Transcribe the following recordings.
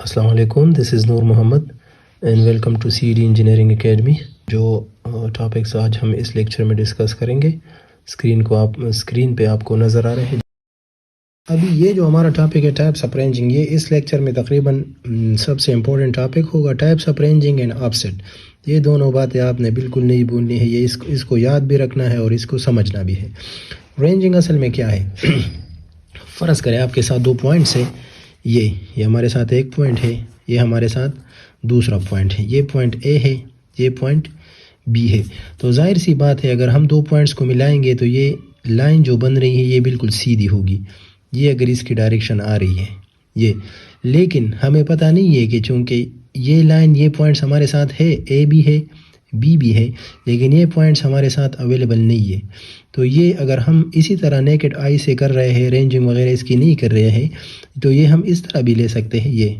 السلام علیکم، this is Noor Muhammad and welcome to C D engineering academy. جو ٹاپکس آج ہم اس لیکچر میں ڈسکس کریں گے اسکرین پہ آپ کو نظر آ رہے ہیں۔ ابھی یہ جو ہمارا ٹاپک ہے ٹائپس آف رینجنگ، یہ اس لیکچر میں تقریباً سب سے امپورٹنٹ ٹاپک ہوگا، types of ranging and offset. یہ دونوں باتیں آپ نے بالکل نہیں بھولنی ہے، یہ اس کو یاد بھی رکھنا ہے اور اس کو سمجھنا بھی ہے۔ رینجنگ اصل میں کیا ہے؟ فرض کریں آپ کے ساتھ دو پوائنٹس ہیں، یہ ہمارے ساتھ ایک پوائنٹ ہے، یہ ہمارے ساتھ دوسرا پوائنٹ ہے، یہ پوائنٹ اے ہے، یہ پوائنٹ بی ہے۔ تو ظاہر سی بات ہے اگر ہم دو پوائنٹس کو ملائیں گے تو یہ لائن جو بن رہی ہے یہ بالکل سیدھی ہوگی، یہ اگر اس کی ڈائریکشن آ رہی ہے لیکن ہمیں پتہ نہیں ہے کہ چونکہ یہ لائن یہ پوائنٹس ہمارے ساتھ ہے، اے بھی ہے بی بھی ہے، لیکن یہ پوائنٹس ہمارے ساتھ اویلیبل نہیں ہے۔ تو یہ اگر ہم اسی طرح نیکڈ آئی سے کر رہے ہیں، رینجنگ وغیرہ اس کی نہیں کر رہے ہیں، تو یہ ہم اس طرح بھی لے سکتے ہیں۔ یہ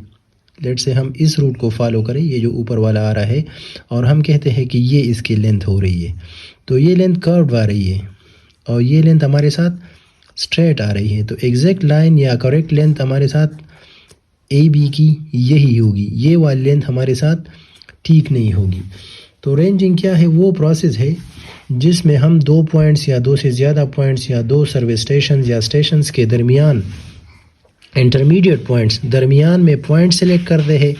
لیٹ سے ہم اس روٹ کو فالو کریں، یہ جو اوپر والا آ رہا ہے، اور ہم کہتے ہیں کہ یہ اس کی لینتھ ہو رہی ہے، تو یہ لینتھ کروڈ آ رہی ہے اور یہ لینتھ ہمارے ساتھ اسٹریٹ آ رہی ہے۔ تو ایگزیکٹ لائن یا کریکٹ لینتھ ہمارے ساتھ اے بی کی یہی ہوگی، یہ والی لینتھ ہمارے ساتھ ٹھیک نہیں ہوگی۔ تو رینجنگ کیا ہے؟ وہ پروسیس ہے جس میں ہم دو پوائنٹس یا دو سے زیادہ پوائنٹس یا دو سروے اسٹیشنز یا اسٹیشنز کے درمیان انٹرمیڈیٹ پوائنٹس درمیان میں پوائنٹ سلیکٹ کرتے ہیں،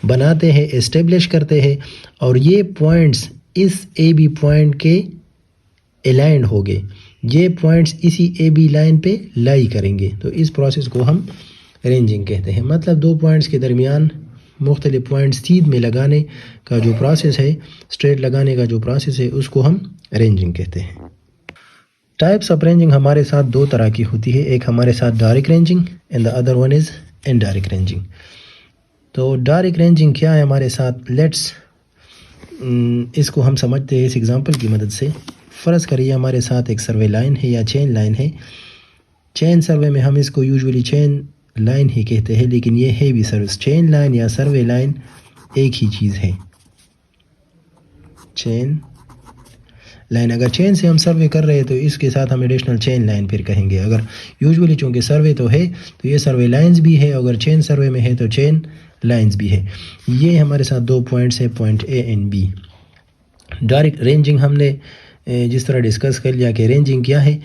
بناتے ہیں، اسٹیبلش کرتے ہیں، اور یہ پوائنٹس اس اے بی پوائنٹ کے الائنڈ ہو گئے، یہ پوائنٹس اسی اے بی لائن پہ لائی کریں گے، تو اس پروسیس کو ہم رینجنگ کہتے ہیں۔ مطلب دو پوائنٹس کے درمیان مختلف پوائنٹس سیدھ میں لگانے کا جو پروسیس ہے، اسٹریٹ لگانے کا جو پروسیس ہے، اس کو ہم رینجنگ کہتے ہیں۔ ٹائپس آف رینجنگ ہمارے ساتھ دو طرح کی ہوتی ہے، ایک ہمارے ساتھ direct ranging and the other one is indirect ranging. تو ڈائریکٹ رینجنگ کیا ہے ہمارے ساتھ؟ اس کو ہم سمجھتے ہیں اس ایگزامپل کی مدد سے۔ فرض کریے ہمارے ساتھ ایک سروے لائن ہے یا چین لائن ہے۔ چین سروے میں ہم اس کو یوزولی چین لائن ہی کہتے ہیں، لیکن یہ ہے بھی سروس۔ چین لائن یا سروے لائن ایک ہی چیز ہے۔ چین لائن، اگر چین سے ہم سروے کر رہے ہیں تو اس کے ساتھ ہم ایڈیشنل چین لائن پھر کہیں گے۔ اگر یوزولی چونکہ سروے تو ہے تو یہ سروے لائنز بھی ہے، اگر چین سروے میں ہے تو چین لائنز بھی ہے۔ یہ ہمارے ساتھ دو پوائنٹس ہیں، point A and B. Direct ranging ہم نے جس طرح ڈسکس کر لیا کہ رینجنگ کیا ہے،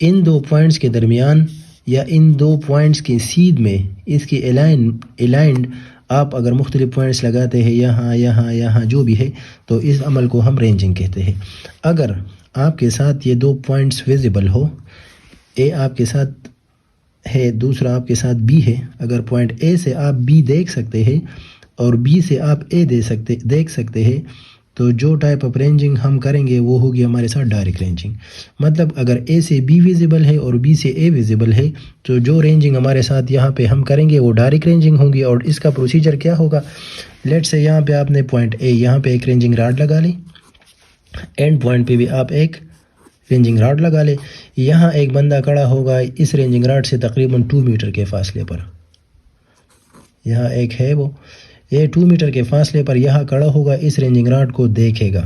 ان دو پوائنٹس کے درمیان یا ان دو پوائنٹس کی سیدھ میں اس کی الائنڈ آپ اگر مختلف پوائنٹس لگاتے ہیں، یہاں جو بھی ہے، تو اس عمل کو ہم رینجنگ کہتے ہیں۔ اگر آپ کے ساتھ یہ دو پوائنٹس ویزیبل ہو، اے آپ کے ساتھ ہے، دوسرا آپ کے ساتھ بی ہے، اگر پوائنٹ اے سے آپ بی دیکھ سکتے ہیں اور بی سے آپ اے دیکھ سکتے ہیں، تو جو ٹائپ آف رینجنگ ہم کریں گے وہ ہوگی ہمارے ساتھ ڈائریکٹ رینجنگ۔ مطلب اگر اے سے بی ویزیبل ہے اور بی سے اے ویزیبل ہے، تو جو رینجنگ ہمارے ساتھ یہاں پہ ہم کریں گے وہ ڈائریکٹ رینجنگ ہوگی۔ اور اس کا پروسیجر کیا ہوگا؟ لیٹ سے یہاں پہ آپ نے پوائنٹ اے، یہاں پہ ایک رینجنگ راڈ لگا لی، اینڈ پوائنٹ پہ بھی آپ ایک رینجنگ راڈ لگا لے، یہاں ایک بندہ کھڑا ہوگا اس رینجنگ راڈ سے تقریباً 2 میٹر کے فاصلے پر، یہاں ایک ہے وہ، یہ 2 میٹر کے فاصلے پر یہاں کھڑا ہوگا، اس رینجنگ راڈ کو دیکھے گا۔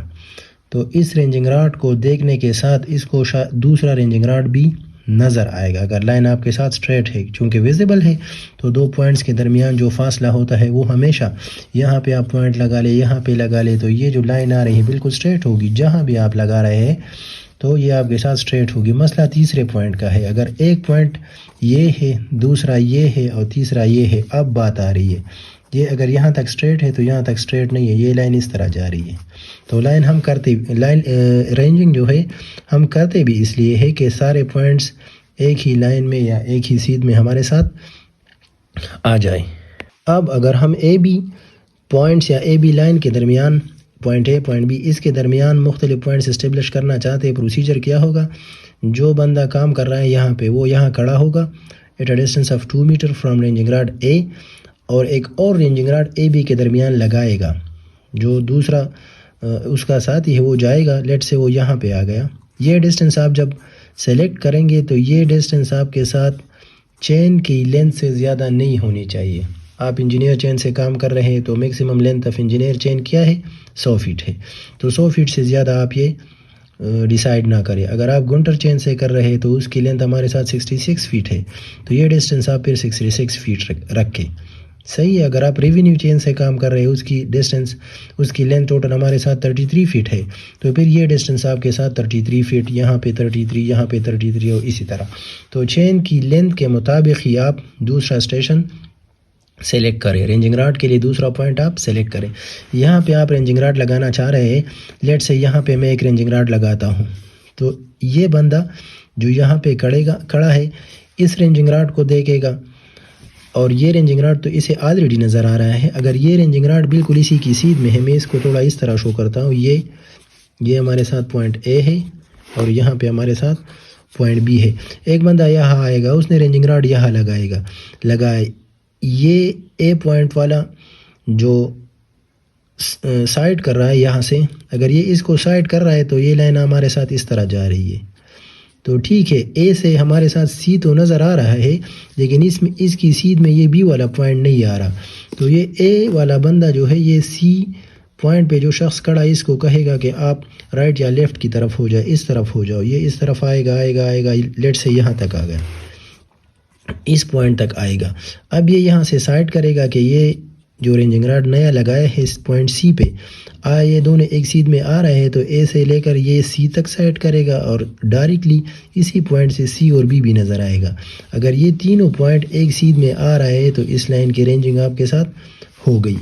تو اس رینجنگ راڈ کو دیکھنے کے ساتھ اس کو دوسرا رینجنگ راڈ بھی نظر آئے گا، اگر لائن آپ کے ساتھ اسٹریٹ ہے، چونکہ ویزیبل ہے تو دو پوائنٹس کے درمیان جو فاصلہ ہوتا ہے وہ ہمیشہ، یہاں پہ آپ پوائنٹ لگا لے، یہاں پہ لگا لے، تو یہ جو لائن آ رہی ہے بالکل اسٹریٹ ہوگی، جہاں بھی آپ لگا رہے ہیں تو یہ آپ کے ساتھ اسٹریٹ ہوگی۔ مسئلہ تیسرے پوائنٹ کا ہے، اگر ایک پوائنٹ یہ ہے، دوسرا یہ ہے اور تیسرا یہ ہے، اب بات آ رہی ہے، یہ اگر یہاں تک اسٹریٹ ہے تو یہاں تک اسٹریٹ نہیں ہے، یہ لائن اس طرح جا رہی ہے۔ تو رینجنگ جو ہے ہم کرتے بھی اس لیے ہے کہ سارے پوائنٹس ایک ہی لائن میں یا ایک ہی سیدھ میں ہمارے ساتھ آ جائیں۔ اب اگر ہم اے بی پوائنٹس یا اے بی لائن کے درمیان، پوائنٹ اے پوائنٹ بی، اس کے درمیان مختلف پوائنٹس اسٹیبلش کرنا چاہتے ہیں، پروسیجر کیا ہوگا؟ جو بندہ کام کر رہا ہے یہاں پہ، وہ یہاں کھڑا ہوگا at a distance of 2 metre from ranging rod A, اور ایک اور رینجنگ راڈ اے بی کے درمیان لگائے گا، جو دوسرا اس کا ساتھی ہے وہ جائے گا، لیٹ سے وہ یہاں پہ آ گیا۔ یہ ڈسٹینس آپ جب سلیکٹ کریں گے تو یہ ڈسٹینس آپ کے ساتھ چین کی لینتھ سے زیادہ نہیں ہونی چاہیے۔ آپ انجینئر چین سے کام کر رہے ہیں تو میکسیمم لینتھ آف انجینئر چین کیا ہے؟ 100 فیٹ ہے، تو 100 فیٹ سے زیادہ آپ یہ ڈیسائیڈ نہ کریں۔ اگر آپ گنٹر چین سے کر رہے ہیں تو اس کی لینتھ ہمارے ساتھ 66 فیٹ ہے، تو یہ ڈسٹینس آپ پھر 66 فیٹ رکھیں، صحیح ہے. اگر آپ ریونیو چین سے کام کر رہے ہیں، اس کی ڈسٹینس، اس کی لینتھ ٹوٹل ہمارے ساتھ 33 فٹ ہے، تو پھر یہ ڈسٹینس آپ کے ساتھ 33 فٹ، یہاں پہ 33، یہاں پہ 33 اور اسی طرح. تو چین کی لینتھ کے مطابق ہی آپ دوسرا اسٹیشن سلیکٹ کریں. رینجنگ راڈ کے لیے دوسرا پوائنٹ آپ سلیکٹ کریں. یہاں پہ آپ رینجنگ راڈ لگانا چاہ رہے ہیں. لیٹ سے یہاں پہ میں ایک رینجنگ راڈ لگاتا ہوں، تو یہ بندہ جو یہاں پہ کھڑا ہے اس رینجنگ راڈ کو دیکھے گا، اور یہ رینجنگ راڈ تو اسے آلریڈی نظر آ رہا ہے. اگر یہ رینجنگ راڈ بالکل اسی کی سیدھ میں ہے، میں اس کو تھوڑا اس طرح شو کرتا ہوں. یہ ہمارے ساتھ پوائنٹ اے ہے اور یہاں پہ ہمارے ساتھ پوائنٹ بی ہے. ایک بندہ یہاں آئے گا، اس نے رینجنگ راڈ یہاں لگائے. یہ اے پوائنٹ والا جو سائڈ کر رہا ہے یہاں سے، اگر یہ اس کو سائڈ کر رہا ہے تو یہ لائن ہمارے ساتھ اس طرح جا رہی ہے. تو ٹھیک ہے، اے سے ہمارے ساتھ سی تو نظر آ رہا ہے، لیکن اس کی سیدھ میں یہ بی والا پوائنٹ نہیں آ رہا. تو یہ اے والا بندہ جو ہے، یہ سی پوائنٹ پہ جو شخص کھڑا ہے اس کو کہے گا کہ آپ رائٹ یا لیفٹ کی طرف ہو جائے، اس طرف ہو جاؤ. یہ اس طرف آئے گا. لیٹ سے یہاں تک آ گیا، اس پوائنٹ تک آئے گا. اب یہ یہاں سے سائڈ کرے گا کہ یہ جو رینجنگ راڈ نیا لگایا ہے اس پوائنٹ سی پہ، یہ دونوں ایک سیدھ میں آ رہے ہیں، تو اے سے لے کر یہ سی تک سائڈ کرے گا اور ڈائریکٹلی اسی پوائنٹ سے سی اور بی بھی نظر آئے گا. اگر یہ تینوں پوائنٹ ایک سیدھ میں آ رہے ہیں تو اس لائن کی رینجنگ آپ کے ساتھ ہو گئی.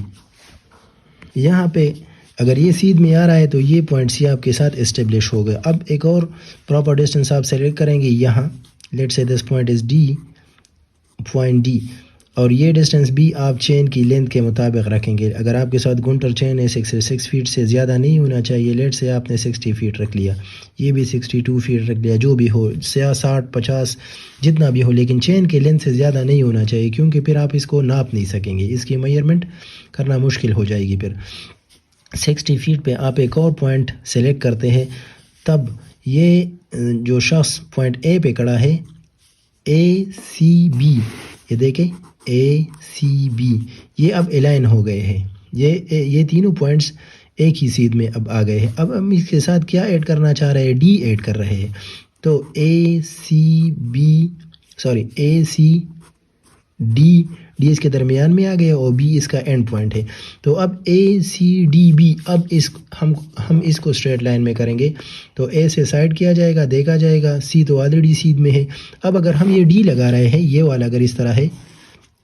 یہاں پہ اگر یہ سیدھ میں آ رہا ہے تو یہ پوائنٹ سی آپ کے ساتھ اسٹیبلش ہو گیا. اب ایک اور پراپر ڈسٹینس آپ سیلیکٹ کریں گے. یہاں لیٹ سے this point is D, point D, اور یہ ڈسٹینس بھی آپ چین کی لینتھ کے مطابق رکھیں گے. اگر آپ کے ساتھ گنٹر چین ہے 6 فیٹ سے زیادہ نہیں ہونا چاہیے. لیٹ سے آپ نے 60 فیٹ رکھ لیا، یہ بھی 62 فیٹ رکھ لیا، جو بھی ہو 60 50 جتنا بھی ہو، لیکن چین کے لینتھ سے زیادہ نہیں ہونا چاہیے، کیونکہ پھر آپ اس کو ناپ نہیں سکیں گے، اس کی میئرمنٹ کرنا مشکل ہو جائے گی. پھر 60 فیٹ پہ آپ ایک اور پوائنٹ سلیکٹ کرتے ہیں. تب یہ جو شخص پوائنٹ اے پہ کھڑا ہے، اے سی بی، یہ دیکھیں اے سی بی، یہ اب الائن ہو گئے ہیں. یہ تینوں پوائنٹس ایک ہی سیدھ میں اب آ گئے ہیں. اب ہم اس کے ساتھ کیا ایڈ کرنا چاہ رہے ہیں؟ ڈی ایڈ کر رہے ہیں. تو اے سی ڈی اس کے درمیان میں آ گیا اور بی اس کا اینڈ پوائنٹ ہے. تو اب اے سی ڈی بی، اب ہم اس کو اسٹریٹ لائن میں کریں گے. تو اے سے سائڈ کیا جائے گا، دیکھا جائے گا، سی تو آلریڈی سیدھ میں ہے. اب اگر ہم یہ ڈی لگا رہے ہیں، یہ والا اگر اس طرح ہے،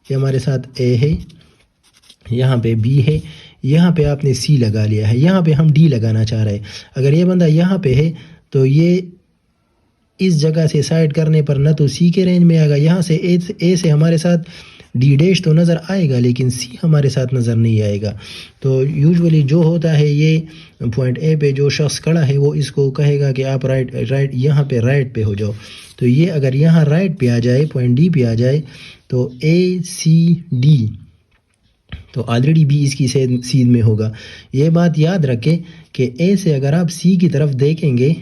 یہ ہمارے ساتھ اے ہے، یہاں پہ بی ہے، یہاں پہ آپ نے سی لگا لیا ہے، یہاں پہ ہم ڈی لگانا چاہ رہے ہیں. اگر یہ بندہ یہاں پہ ہے تو یہ اس جگہ سے سائڈ کرنے پر نہ تو سی کے رینج میں آئے گا، یہاں سے اے سے ہمارے ساتھ ڈی ڈیش تو نظر آئے گا لیکن سی ہمارے ساتھ نظر نہیں آئے گا. تو یوزولی جو ہوتا ہے، یہ پوائنٹ اے پہ جو شخص کھڑا ہے وہ اس کو کہے گا کہ آپ رائٹ یہاں پہ رائٹ پہ ہو جاؤ. تو یہ اگر یہاں رائٹ پہ آ جائے، پوائنٹ ڈی پہ آ جائے، تو اے سی ڈی تو آلریڈی بی اس کی سیدھ میں ہوگا. یہ بات یاد رکھیں کہ اے سے اگر آپ سی کی طرف دیکھیں گے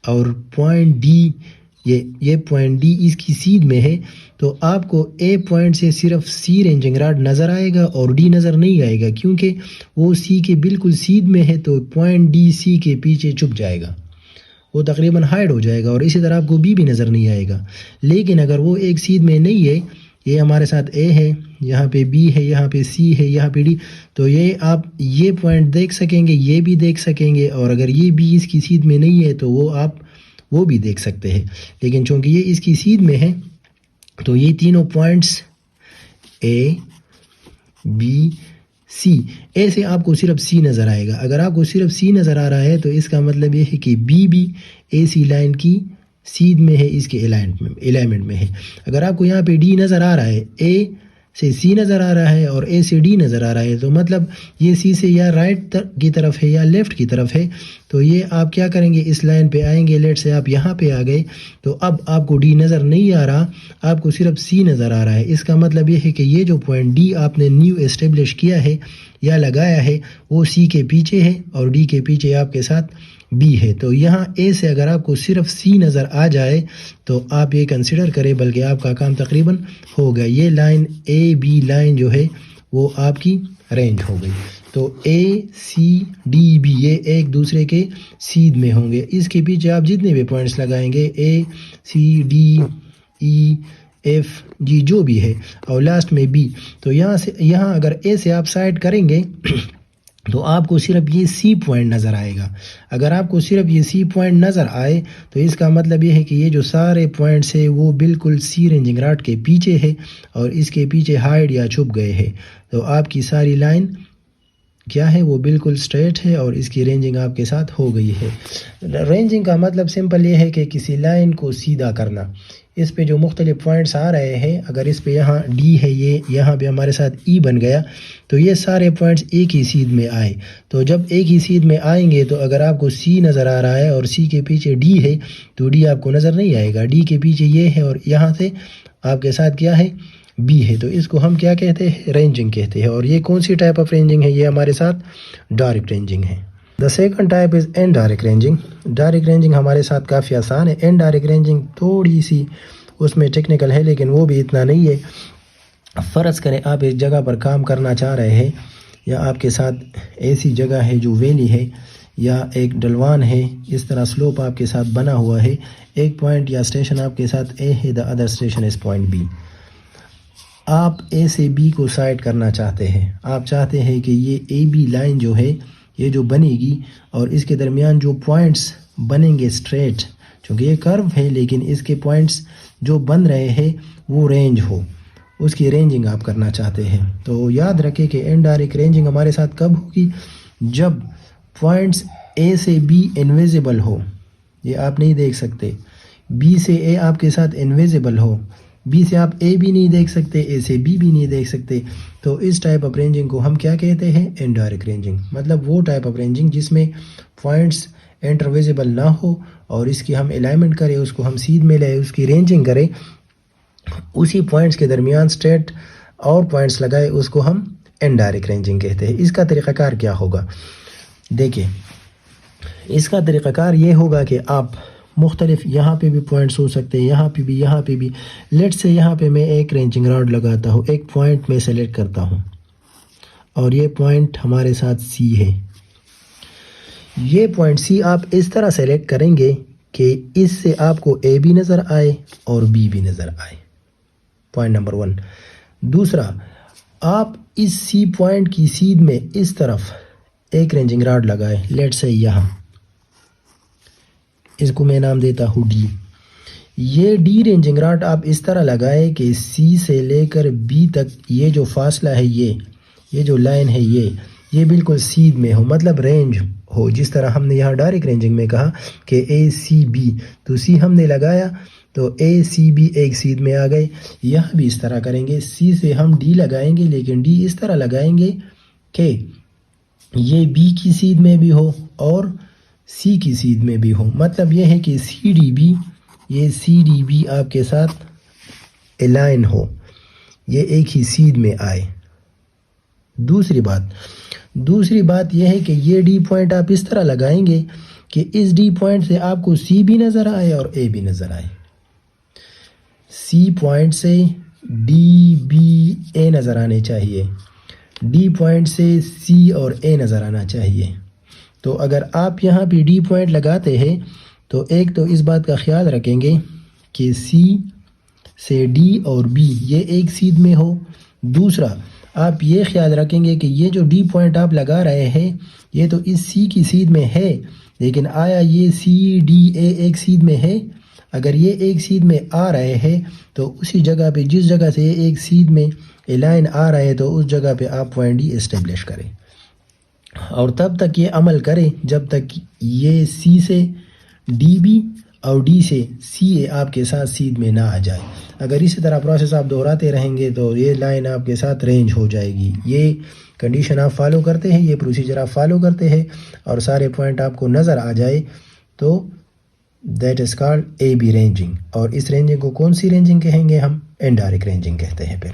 اور پوائنٹ ڈی، یہ پوائنٹ ڈی اس کی سیدھ میں ہے، تو آپ کو اے پوائنٹ سے صرف سی رینجنگ راڈ نظر آئے گا اور ڈی نظر نہیں آئے گا، کیونکہ وہ سی کے بالکل سیدھ میں ہے. تو پوائنٹ ڈی سی کے پیچھے چھپ جائے گا، وہ تقریباً ہائڈ ہو جائے گا، اور اسی طرح آپ کو بی بھی نظر نہیں آئے گا. لیکن اگر وہ ایک سیدھ میں نہیں ہے، یہ ہمارے ساتھ اے ہے، یہاں پہ بی ہے، یہاں پہ سی ہے، یہاں پہ ڈی، تو یہ آپ یہ پوائنٹ دیکھ سکیں گے، یہ بھی دیکھ سکیں گے، اور اگر یہ بی اس کی سیدھ میں نہیں ہے تو وہ بھی دیکھ سکتے ہیں. لیکن چونکہ یہ اس کی سیدھ میں ہے تو یہ تینوں پوائنٹس اے بی سی، اے سے آپ کو صرف سی نظر آئے گا. اگر آپ کو صرف سی نظر آ رہا ہے تو اس کا مطلب یہ ہے کہ بی بھی اے سی لائن کی سیدھ میں ہے، اس کے الائنمنٹ میں ہے. اگر آپ کو یہاں پہ ڈی نظر آ رہا ہے، اے سے سی نظر آ رہا ہے اور اے سے ڈی نظر آ رہا ہے، تو مطلب یہ سی سے یا رائٹ کی طرف ہے یا لیفٹ کی طرف ہے. تو یہ آپ کیا کریں گے، اس لائن پہ آئیں گے. لیٹ سے آپ یہاں پہ آ گئے تو اب آپ کو ڈی نظر نہیں آ رہا، آپ کو صرف سی نظر آ رہا ہے. اس کا مطلب یہ ہے کہ یہ جو پوائنٹ ڈی آپ نے نیو اسٹیبلش کیا ہے یا لگایا ہے، وہ سی کے پیچھے ہے اور ڈی کے پیچھے آپ کے ساتھ بی ہے. تو یہاں اے سے اگر آپ کو صرف سی نظر آ جائے تو آپ یہ کنسیڈر کریں، بلکہ آپ کا کام تقریباً ہو گیا. یہ لائن اے بی لائن جو ہے وہ آپ کی رینج ہو گئی. تو اے سی ڈی بی یہ ایک دوسرے کے سیدھ میں ہوں گے. اس کے پیچھے آپ جتنے بھی پوائنٹس لگائیں گے، اے C D E F G جو بھی ہے اور لاسٹ میں بی. تو یہاں اگر اے سے آپ سائڈ کریں گے تو آپ کو صرف یہ سی پوائنٹ نظر آئے گا. اگر آپ کو صرف یہ سی پوائنٹ نظر آئے تو اس کا مطلب یہ ہے کہ یہ جو سارے پوائنٹس ہے وہ بالکل سی رینجنگ راڈ کے پیچھے ہے اور اس کے پیچھے ہائڈ یا چھپ گئے ہیں. تو آپ کی ساری لائن کیا ہے وہ بالکل سٹریٹ ہے اور اس کی رینجنگ آپ کے ساتھ ہو گئی ہے. رینجنگ کا مطلب سمپل یہ ہے کہ کسی لائن کو سیدھا کرنا. اس پہ جو مختلف پوائنٹس آ رہے ہیں، اگر اس پہ یہاں ڈی ہے، یہ یہاں پہ ہمارے ساتھ ای بن گیا تو یہ سارے پوائنٹس ایک ہی سیدھ میں آئے. تو جب ایک ہی سیدھ میں آئیں گے تو اگر آپ کو سی نظر آ رہا ہے اور سی کے پیچھے ڈی ہے تو ڈی آپ کو نظر نہیں آئے گا. ڈی کے پیچھے یہ ہے اور یہاں سے آپ کے ساتھ کیا ہے بی ہے. تو اس کو ہم کیا کہتے ہیں رینجنگ کہتے ہیں. اور یہ کون سی ٹائپ آف رینجنگ ہے؟ یہ ہمارے ساتھ ڈائریکٹ رینجنگ ہے. The second type is indirect ranging. Direct ranging ہمارے ساتھ کافی آسان ہے. انڈائریکٹ رینجنگ تھوڑی سی اس میں ٹیکنیکل ہے لیکن وہ بھی اتنا نہیں ہے. فرض کریں آپ ایک جگہ پر کام کرنا چاہ رہے ہیں یا آپ کے ساتھ ایسی جگہ ہے جو ویلی ہے یا ایک ڈلوان ہے، اس طرح سلوپ آپ کے ساتھ بنا ہوا ہے. ایک پوائنٹ یا اسٹیشن آپ کے ساتھ اے ہے، the other station is point be. آپ اے سے بی کو سائڈ کرنا چاہتے ہیں. آپ چاہتے ہیں کہ یہ اے بی لائن جو ہے یہ جو بنے گی اور اس کے درمیان جو پوائنٹس بنیں گے اسٹریٹ، چونکہ یہ کرو ہے لیکن اس کے پوائنٹس جو بن رہے ہیں وہ رینج ہو، اس کی رینجنگ آپ کرنا چاہتے ہیں. تو یاد رکھیں کہ انڈائریکٹ رینجنگ ہمارے ساتھ کب ہوگی؟ جب پوائنٹس اے سے بی انویزیبل ہو، یہ آپ نہیں دیکھ سکتے. بی سے اے آپ کے ساتھ انویزیبل ہو، بی سے آپ اے بھی نہیں دیکھ سکتے، اے سے بی بھی نہیں دیکھ سکتے. تو اس ٹائپ آف رینجنگ کو ہم کیا کہتے ہیں؟ Indirect ranging. مطلب وہ ٹائپ آف رینجنگ جس میں پوائنٹس انٹرویزیبل نہ ہو اور اس کی ہم الائنمنٹ کریں، اس کو ہم سیدھ میں لیں، اس کی رینجنگ کریں، اسی پوائنٹس کے درمیان اسٹریٹ اور پوائنٹس لگائے، اس کو ہم انڈائریکٹ رینجنگ کہتے ہیں. اس کا طریقہ کار کیا ہوگا؟ دیکھیں، اس کا طریقہ کار یہ ہوگا کہ آپ مختلف یہاں پہ بھی پوائنٹس ہو سکتے ہیں، یہاں پہ بھی. لیٹ سے یہاں پہ میں ایک رینجنگ راڈ لگاتا ہوں، ایک پوائنٹ میں سلیکٹ کرتا ہوں اور یہ پوائنٹ ہمارے ساتھ سی ہے. یہ پوائنٹ سی آپ اس طرح سلیکٹ کریں گے کہ اس سے آپ کو اے بھی نظر آئے اور بی بھی نظر آئے. Point number 1. دوسرا، آپ اس سی پوائنٹ کی سیدھ میں اس طرف ایک رینجنگ راڈ لگائے، لیٹ سے یہاں، اس کو میں نام دیتا ہوں ڈی. یہ ڈی رینجنگ راڈ آپ اس طرح لگائے کہ سی سے لے کر بی تک یہ جو فاصلہ ہے، یہ جو لائن ہے یہ بالکل سیدھ میں ہو، مطلب رینج ہو. جس طرح ہم نے یہاں ڈائریکٹ رینجنگ میں کہا کہ اے سی بی، تو سی ہم نے لگایا تو اے سی بی ایک سیدھ میں آ گئے. یہاں بھی اس طرح کریں گے، سی سے ہم ڈی لگائیں گے لیکن ڈی اس طرح لگائیں گے کہ یہ بی کی سیدھ میں بھی ہو اور سی کی سیدھ میں بھی ہو. مطلب یہ ہے کہ سی ڈی بی آپ کے ساتھ الائن ہو، یہ ایک ہی سیدھ میں آئے. دوسری بات یہ ہے کہ یہ ڈی پوائنٹ آپ اس طرح لگائیں گے کہ اس ڈی پوائنٹ سے آپ کو سی بھی نظر آئے اور اے بھی نظر آئے. سی پوائنٹ سے ڈی بی اے نظر آنے چاہیے، ڈی پوائنٹ سے سی اور اے نظر آنا چاہیے. تو اگر آپ یہاں پہ ڈی پوائنٹ لگاتے ہیں تو ایک تو اس بات کا خیال رکھیں گے کہ سی سے ڈی اور بی یہ ایک سیدھ میں ہو. دوسرا، آپ یہ خیال رکھیں گے کہ یہ جو ڈی پوائنٹ آپ لگا رہے ہیں یہ تو اس سی کی سیدھ میں ہے، لیکن آیا یہ سی ڈی اے ایک سیدھ میں ہے؟ اگر یہ ایک سیدھ میں آ رہے ہیں تو اسی جگہ پہ جس جگہ سے یہ ایک سیدھ میں لائن آ رہے تو اس جگہ پہ آپ پوائنٹ ڈی اسٹیبلش کریں اور تب تک یہ عمل کریں جب تک یہ سی سے ڈی بی اور ڈی سے سی اے آپ کے ساتھ سیدھ میں نہ آ جائے. اگر اسی طرح پروسیس آپ دہراتے رہیں گے تو یہ لائن آپ کے ساتھ رینج ہو جائے گی. یہ کنڈیشن آپ فالو کرتے ہیں، یہ پروسیجر آپ فالو کرتے ہیں اور سارے پوائنٹ آپ کو نظر آ جائے تو that is called A B ranging. اور اس رینجنگ کو کون سی رینجنگ کہیں گے؟ ہم انڈائریکٹ رینجنگ کہتے ہیں. پھر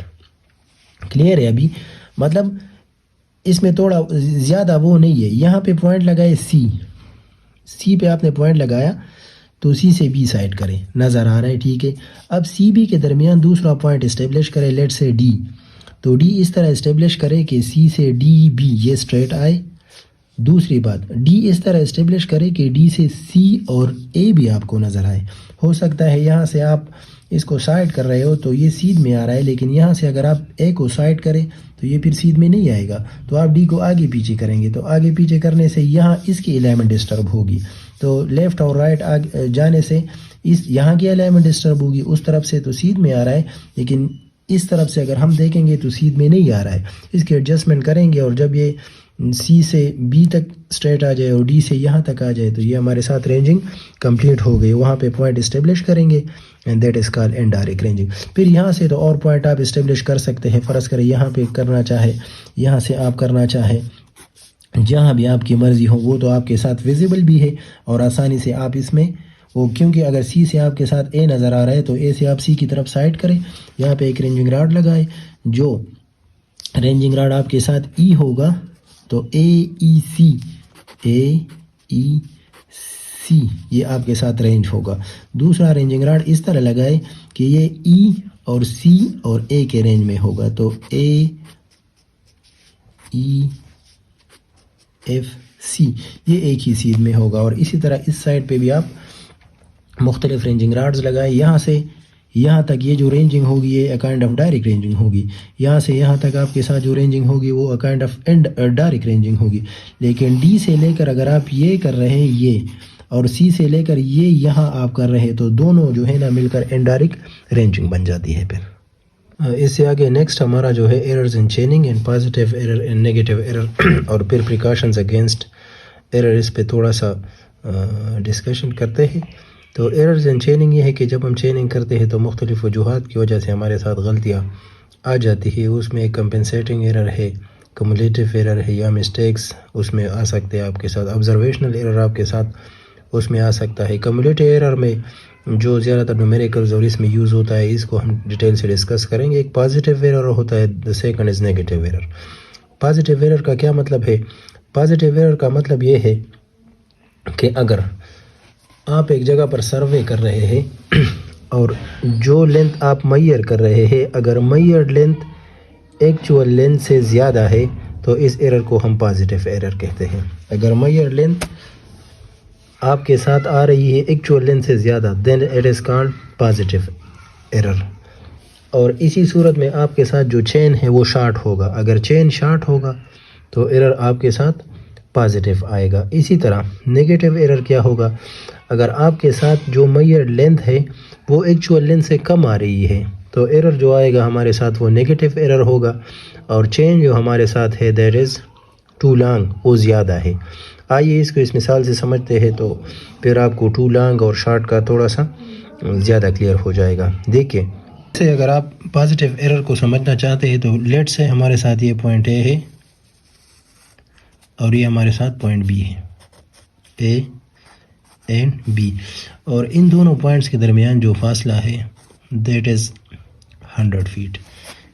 کلیئر ہے ابھی؟ مطلب اس میں تھوڑا زیادہ وہ نہیں ہے. یہاں پہ پوائنٹ لگائے سی پہ آپ نے پوائنٹ لگایا تو سی سے بی سائڈ کریں، نظر آ رہا ہے، ٹھیک ہے. اب سی بی کے درمیان دوسرا پوائنٹ اسٹیبلش کرے، لیٹ سے ڈی. تو ڈی اس طرح اسٹیبلش کرے کہ سی سے ڈی بی یہ اسٹریٹ آئے. دوسری بات، ڈی اس طرح اسٹیبلش کرے کہ ڈی سے سی اور اے بھی آپ کو نظر آئے. ہو سکتا ہے یہاں سے آپ اس کو سائڈ کر رہے ہو تو یہ سیدھ میں آ رہا ہے، لیکن یہاں سے اگر آپ اے کو سائڈ کریں تو یہ پھر سیدھ میں نہیں آئے گا، تو آپ ڈی کو آگے پیچھے کریں گے، تو آگے پیچھے کرنے سے یہاں اس کی الائنمنٹ ڈسٹرب ہوگی، تو لیفٹ اور رائٹ جانے سے یہاں کی الائنمنٹ ڈسٹرب ہوگی، اس طرف سے تو سیدھ میں آ رہا ہے، لیکن اس طرف سے اگر ہم دیکھیں گے تو سیدھ میں نہیں آ رہا ہے، اس کی ایڈجسٹمنٹ کریں گے، اور جب یہ سی سے بی تک اسٹریٹ آ جائے اور ڈی سے یہاں تک آ جائے تو یہ ہمارے ساتھ رینجنگ کمپلیٹ ہو گئی، وہاں پہ پوائنٹ اسٹیبلش کریں گے and that is call indirect ranging. پھر یہاں سے تو اور پوائنٹ آپ اسٹیبلش کر سکتے ہیں، فرض کریں یہاں پہ کرنا چاہے، یہاں سے آپ کرنا چاہے، جہاں بھی آپ کی مرضی ہو، وہ تو آپ کے ساتھ ویزیبل بھی ہے اور آسانی سے آپ اس میں وہ، کیونکہ اگر سی سے آپ کے ساتھ اے نظر آ رہا ہے تو اے سے آپ سی کی طرف سائڈ کریں، یہاں پہ ایک رینجنگ راڈ لگائے، جو رینجنگ راڈ آپ کے ساتھ ای ہوگا تو اے ای سی یہ آپ کے ساتھ رینج ہوگا۔ دوسرا رینجنگ راڈ اس طرح لگائے کہ یہ ای اور سی اور اے کے رینج میں ہوگا، تو اے ای ایف سی یہ ایک ہی سیدھ میں ہوگا، اور اسی طرح اس سائڈ پہ بھی آپ مختلف رینجنگ راڈز لگائے، یہاں سے یہاں تک یہ جو رینجنگ ہوگی یہ کائنڈ آف ڈائریکٹ رینجنگ ہوگی، یہاں سے یہاں تک آپ کے ساتھ جو رینجنگ ہوگی وہ کائنڈ آف ڈائریکٹ رینجنگ ہوگی، لیکن ڈی سے لے کر اگر آپ یہ کر رہے ہیں یہ، اور سی سے لے کر یہ یہاں آپ کر رہے ہیں، تو دونوں جو ہے نا مل کر انڈائریکٹ رینجنگ بن جاتی ہے۔ پھر اس سے آگے نیکسٹ ہمارا جو ہے errors in chaining and positive error and negative error, اور پھر پریکاشنز اگینسٹ ایرر، اس پہ تھوڑا سا ڈسکشن کرتے ہیں۔ تو ایررز ان چیننگ یہ ہے کہ جب ہم چیننگ کرتے ہیں تو مختلف وجوہات کی وجہ سے ہمارے ساتھ غلطیاں آ جاتی ہے، اس میں ایک کمپنسیٹنگ ایرر ہے، کمولیٹیو ایرر ہے، یا مسٹیکس اس میں آ سکتے ہیں آپ کے ساتھ، آبزرویشنل ایرر آپ کے ساتھ اس میں آ سکتا ہے۔ کمولیٹیو ایرر میں جو زیادہ تر نومیریکلز اور اس میں یوز ہوتا ہے، اس کو ہم ڈیٹیل سے ڈسکس کریں گے۔ ایک پازیٹیو ایرر ہوتا ہے، the second is negative error. Positive error کا کیا مطلب ہے؟ پازیٹیو ایرر کا مطلب یہ ہے کہ اگر آپ ایک جگہ پر سروے کر رہے ہیں اور جو لینتھ آپ میئر کر رہے ہیں، اگر میئر لینتھ ایکچوئل لینتھ سے زیادہ ہے تو اس ایرر کو ہم پازیٹیو ایرر کہتے ہیں۔ اگر میئر لینتھ آپ کے ساتھ آ رہی ہے ایکچوئل لینتھ سے زیادہ، then it is called positive error. اور اسی صورت میں آپ کے ساتھ جو چین ہے وہ شارٹ ہوگا، اگر چین شارٹ ہوگا تو ایرر آپ کے ساتھ پازیٹیو آئے گا۔ اسی طرح نیگیٹیو ایرر کیا ہوگا؟ اگر آپ کے ساتھ جو میئر لینتھ ہے وہ ایکچوئل لینتھ سے کم آ رہی ہے تو ایرر جو آئے گا ہمارے ساتھ وہ نیگیٹیو ایرر ہوگا، اور چین جو ہمارے ساتھ ہے دیٹ از ٹو لانگ، وہ زیادہ ہے۔ آئیے اس کو اس مثال سے سمجھتے ہیں تو پھر آپ کو ٹو لانگ اور شارٹ کا تھوڑا سا زیادہ کلیئر ہو جائے گا۔ دیکھیں سے اگر آپ پازیٹیو ایرر کو سمجھنا چاہتے ہیں تو لیٹ سے ہمارے ساتھ یہ پوائنٹ اے ہے اور یہ ہمارے ساتھ پوائنٹ بی ہے، اے اینڈ بی، اور ان دونوں پوائنٹس کے درمیان جو فاصلہ ہے دیٹ از 100 فیٹ۔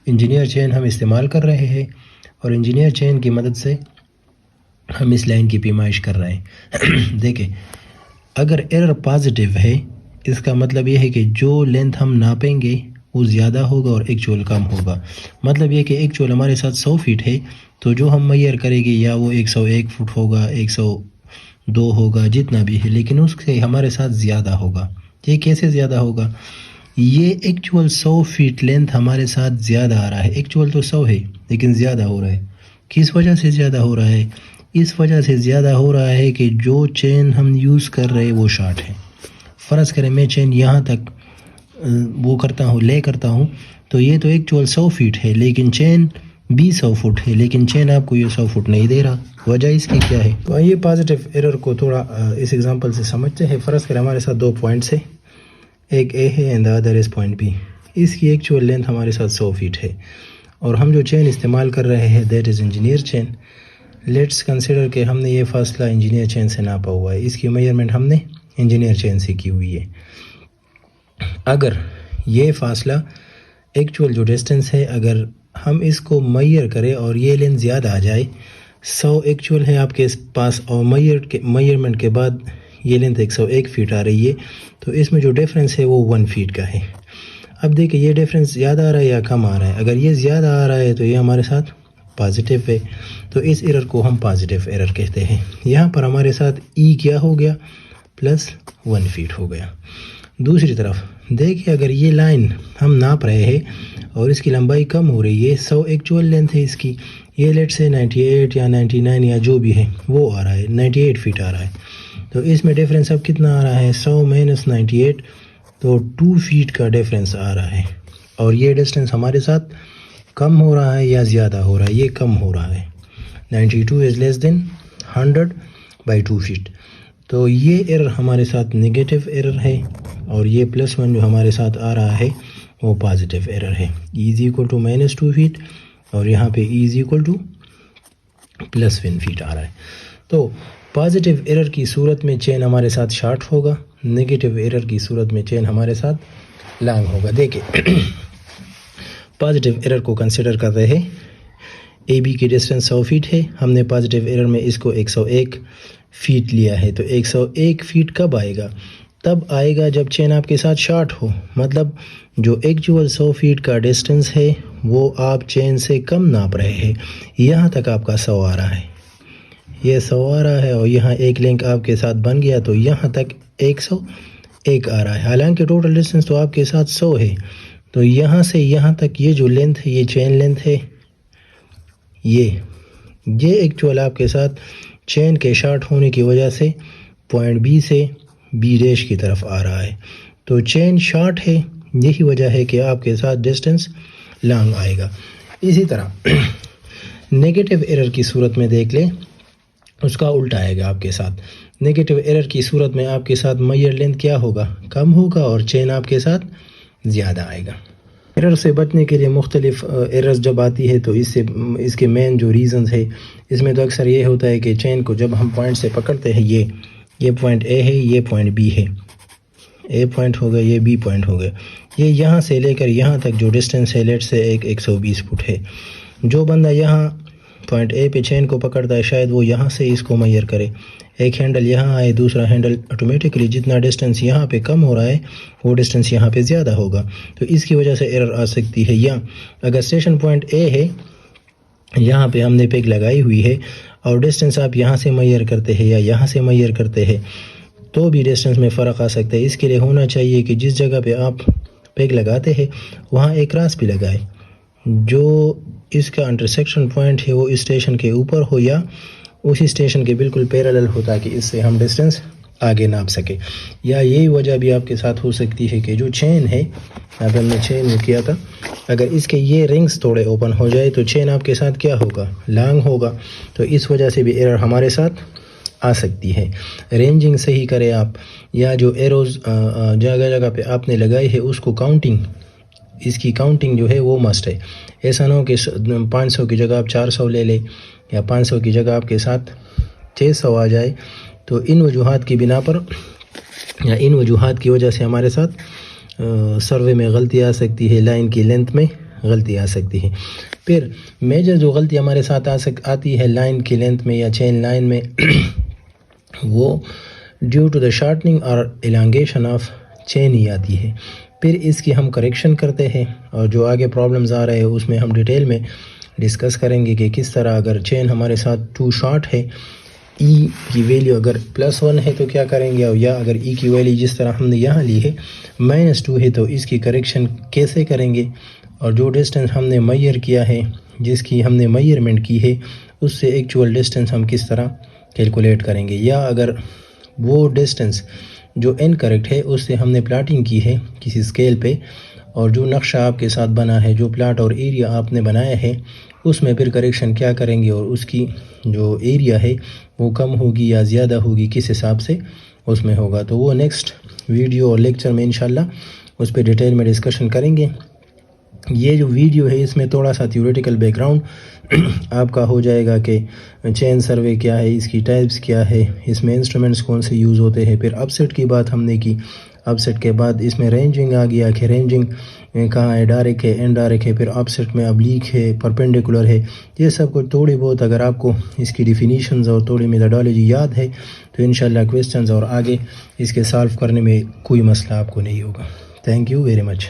انجینئر چین ہم استعمال کر رہے ہیں، اور انجینئر چین کی مدد سے ہم اس لائن کی پیمائش کر رہے ہیں۔ دیکھیں اگر ایرر پازیٹیو ہے اس کا مطلب یہ ہے کہ جو لینتھ ہم ناپیں گے وہ زیادہ ہوگا اور ایکچوئل کم ہوگا۔ مطلب یہ کہ ایکچوئل ہمارے ساتھ 100 فیٹ ہے تو جو ہم میئر کریں گے یا وہ 101 فٹ ہوگا، 102 ہوگا، جتنا بھی ہے، لیکن اس سے ہمارے ساتھ زیادہ ہوگا۔ یہ کیسے زیادہ ہوگا؟ یہ ایکچوئل 100 فیٹ لینتھ ہمارے ساتھ زیادہ آ رہا ہے، ایکچوئل تو 100 ہے لیکن زیادہ ہو رہا ہے۔ کس وجہ سے زیادہ ہو رہا ہے؟ اس وجہ سے زیادہ ہو رہا ہے کہ جو چین ہم یوز کر رہے وہ شارٹ ہے۔ فرض کریں میں چین یہاں تک وہ کرتا ہوں، لے کرتا ہوں، تو یہ تو ایکچوئل 100 فیٹ ہے لیکن چین بھی 100 فٹ ہے، لیکن چین آپ کو یہ 100 فٹ نہیں دے رہا۔ وجہ اس کی کیا ہے؟ تو آئیے پازیٹیو ایرر کو تھوڑا اس ایگزامپل سے سمجھتے ہیں۔ فرض کریں ہمارے ساتھ دو پوائنٹس ہیں، ایک اے ہے and other is point B. اس کی ایکچوئل لینتھ ہمارے ساتھ 100 فیٹ ہے، اور ہم جو چین استعمال کر رہے ہیں that is engineer chain. Let's consider کہ ہم نے یہ فاصلہ انجینئر چین سے ناپا ہوا ہے، اس کی میئرمنٹ ہم نے انجینئر چین سے کی ہوئی ہے۔ اگر یہ فاصلہ ایکچوئل جو ڈسٹنس ہے اگر ہم اس کو میئر کریں اور یہ لینتھ زیادہ آ جائے، 100 ایکچوئل ہے آپ کے پاس اور میئرمنٹ کے بعد یہ لینتھ 101 فیٹ آ رہی ہے، تو اس میں جو ڈیفرنس ہے وہ 1 فیٹ کا ہے۔ اب دیکھیں یہ ڈیفرنس زیادہ آ رہا ہے یا کم آ رہا ہے؟ اگر یہ زیادہ آ رہا ہے تو یہ ہمارے ساتھ پازیٹیو ہے، تو اس ایرر کو ہم پازیٹیو ایرر کہتے ہیں۔ یہاں پر ہمارے ساتھ ای کیا ہو گیا؟ +1 فیٹ ہو گیا۔ دوسری طرف دیکھیں اگر یہ لائن ہم ناپ رہے ہیں اور اس کی لمبائی کم ہو رہی ہے، 100 ایکچوئل لینتھ ہے اس کی، یہ لیٹ سے 98 یا 99 یا جو بھی ہے وہ آ رہا ہے، 98 فیٹ آ رہا ہے، تو اس میں ڈیفرنس اب کتنا آ رہا ہے؟ 100 مائنس 98، تو 2 فیٹ کا ڈیفرنس آ رہا ہے، اور یہ ڈسٹینس ہمارے ساتھ کم ہو رہا ہے یا زیادہ ہو رہا ہے؟ یہ کم ہو رہا ہے، 92 از لیس دین 100 بائی 2 فیٹ، تو یہ ایرر ہمارے ساتھ نگیٹو ایرر ہے، اور یہ +1 جو ہمارے ساتھ آ رہا ہے وہ پازیٹیو ایرر ہے۔ ای از اکول ٹو -2 فیٹ، اور یہاں پہ ای از اکول ٹو +1 فیٹ آ رہا ہے، تو پازیٹیو ایرر کی صورت میں چین ہمارے ساتھ شارٹ ہوگا، نگیٹو ایرر کی صورت میں چین ہمارے ساتھ لانگ ہوگا۔ دیکھیں پازیٹیو ایرر کو کنسیڈر کر رہے ہیں، اے بی کی ڈسٹینس 100 فیٹ ہے، ہم نے پازیٹیو ایرر میں اس کو 101 فیٹ لیا ہے، تو 101 فیٹ کب آئے گا؟ تب آئے گا جب چین آپ کے ساتھ شارٹ ہو، مطلب جو ایکچوئل 100 فیٹ کا ڈسٹینس ہے وہ آپ چین سے کم ناپ رہے ہیں، یہاں تک آپ کا 100 آ رہا ہے، یہ 100 آ رہا ہے، اور یہاں ایک لنک آپ کے ساتھ بن گیا تو یہاں تک 101 آ رہا ہے، حالانکہ ٹوٹل ڈسٹینس تو آپ کے ساتھ 100 ہے، تو یہاں سے یہاں تک یہ جو لینتھ ہے یہ چین لینتھ ہے، یہ ایکچوئل آپ کے ساتھ چین کے شارٹ ہونے کی وجہ سے پوائنٹ بی سے بی ڈیش کی طرف آ رہا ہے، تو چین شارٹ ہے، یہی وجہ ہے کہ آپ کے ساتھ ڈسٹینس لانگ آئے گا۔ اسی طرح نیگیٹو ایرر کی صورت میں دیکھ لیں، اس کا الٹا آئے گا آپ کے ساتھ، نیگیٹو ایرر کی صورت میں آپ کے ساتھ میئر لینتھ کیا ہوگا؟ کم ہوگا، اور چین آپ کے ساتھ زیادہ آئے گا۔ ایرر سے بچنے کے لیے مختلف ایررز جب آتی ہے تو اس کے مین جو ریزنز ہے، اس میں تو اکثر یہ ہوتا ہے کہ چین کو جب ہم پوائنٹ سے پکڑتے ہیں، یہ پوائنٹ اے ہے، یہ پوائنٹ بی ہے، اے پوائنٹ ہو گیا، یہ بی پوائنٹ ہو گیا، یہ یہاں سے لے کر یہاں تک جو ڈسٹینس ہے لیٹ سے 120 فٹ ہے، جو بندہ یہاں پوائنٹ اے پہ چین کو پکڑتا ہے شاید وہ یہاں سے اس کو میئر کرے، ایک ہینڈل یہاں آئے، دوسرا ہینڈل آٹومیٹکلی جتنا ڈسٹینس یہاں پہ کم ہو رہا ہے وہ ڈسٹینس یہاں پہ زیادہ ہوگا، تو اس کی وجہ سے ایرر آ سکتی ہے۔ یا اگر اسٹیشن پوائنٹ اے ہے، یہاں پہ ہم نے پیگ لگائی ہوئی ہے، اور ڈسٹینس آپ یہاں سے میئر کرتے ہیں یا یہاں سے میئر کرتے ہیں تو بھی ڈسٹینس میں فرق آ سکتا ہے، اس کے لیے ہونا چاہیے کہ جس جگہ پہ آپ پیگ لگاتے ہیں وہاں ایک کراس بھی لگائے، جو اس کا انٹرسیکشن پوائنٹ ہے وہ اس اسٹیشن کے اوپر ہو یا اسی اسٹیشن کے بالکل پیرالل ہو، تاکہ اس سے ہم ڈسٹینس آگے ناپ سکے۔ یا یہی وجہ بھی آپ کے ساتھ ہو سکتی ہے کہ جو چین ہے، اب ہم نے چین میں کیا تھا، اگر اس کے یہ رنگز تھوڑے اوپن ہو جائے تو چین آپ کے ساتھ کیا ہوگا؟ لانگ ہوگا، تو اس وجہ سے بھی ایرر ہمارے ساتھ آ سکتی ہے۔ رینجنگ صحیح کرے آپ، یا جو ایروز جگہ جگہ پہ آپ نے لگائی ہے اس کو اس کی کاؤنٹنگ جو ہے وہ مسٹ ہے، ایسا نہ ہو کہ 500 کی جگہ آپ 400 لے لیں، یا 500 کی جگہ آپ کے ساتھ 600 آ جائے، تو ان وجوہات کی بنا پر یا ان وجوہات کی وجہ سے ہمارے ساتھ سروے میں غلطی آ سکتی ہے، لائن کی لینتھ میں غلطی آ سکتی ہے۔ پھر میجر جو غلطی ہمارے ساتھ آتی ہے لائن کی لینتھ میں یا چین لائن میں، وہ ڈیو ٹو دا شارٹنگ اور ایلانگیشن آف چین ہی آتی ہے۔ پھر اس کی ہم کریکشن کرتے ہیں، اور جو آگے پرابلمز آ رہے ہیں اس میں ہم ڈیٹیل میں ڈسکس کریں گے کہ کس طرح اگر چین ہمارے ساتھ 2 شارٹ ہے، ای کی ویلیو اگر +1 ہے تو کیا کریں گے، یا اگر ای کی ویلیو جس طرح ہم نے یہاں لی ہے -2 ہے تو اس کی کریکشن کیسے کریں گے، اور جو ڈسٹینس ہم نے میئر کیا ہے، جس کی ہم نے میئرمنٹ کی ہے، اس سے ایکچوئل ڈسٹینس ہم کس طرح کیلکولیٹ کریں گے، یا اگر وہ ڈسٹینس جو انکریکٹ ہے اس سے ہم نے پلاٹنگ کی ہے کسی اسکیل پہ، اور جو نقشہ آپ کے ساتھ بنا ہے، جو پلاٹ اور ایریا آپ نے بنایا ہے، اس میں پھر کریکشن کیا کریں گے، اور اس کی جو ایریا ہے وہ کم ہوگی یا زیادہ ہوگی، کس حساب سے اس میں ہوگا، تو وہ نیکسٹ ویڈیو اور لیکچر میں انشاءاللہ اس پہ ڈیٹیل میں ڈسکشن کریں گے۔ یہ جو ویڈیو ہے اس میں تھوڑا سا تھیوریٹیکل بیک گراؤنڈ آپ کا ہو جائے گا کہ چین سروے کیا ہے، اس کی ٹائپس کیا ہے، اس میں انسٹرومنٹس کون سے یوز ہوتے ہیں، پھر اپ سیٹ کی بات ہم نے کی، اپ سیٹ کے بعد اس میں رینجنگ آ گیا کہ رینجنگ کہاں ہے، ڈائریکٹ ہے، انڈائریکٹ ہے، پھر اپ سیٹ میں ابلیک ہے، پرپینڈیکولر ہے، یہ سب کچھ تھوڑی بہت اگر آپ کو اس کی ڈیفینیشنز اور تھوڑی میتھڈالوجی یاد ہے تو انشاءاللہ کویسچنز اور آگے اس کے سالو کرنے میں کوئی مسئلہ آپ کو نہیں ہوگا۔ Thank you very much.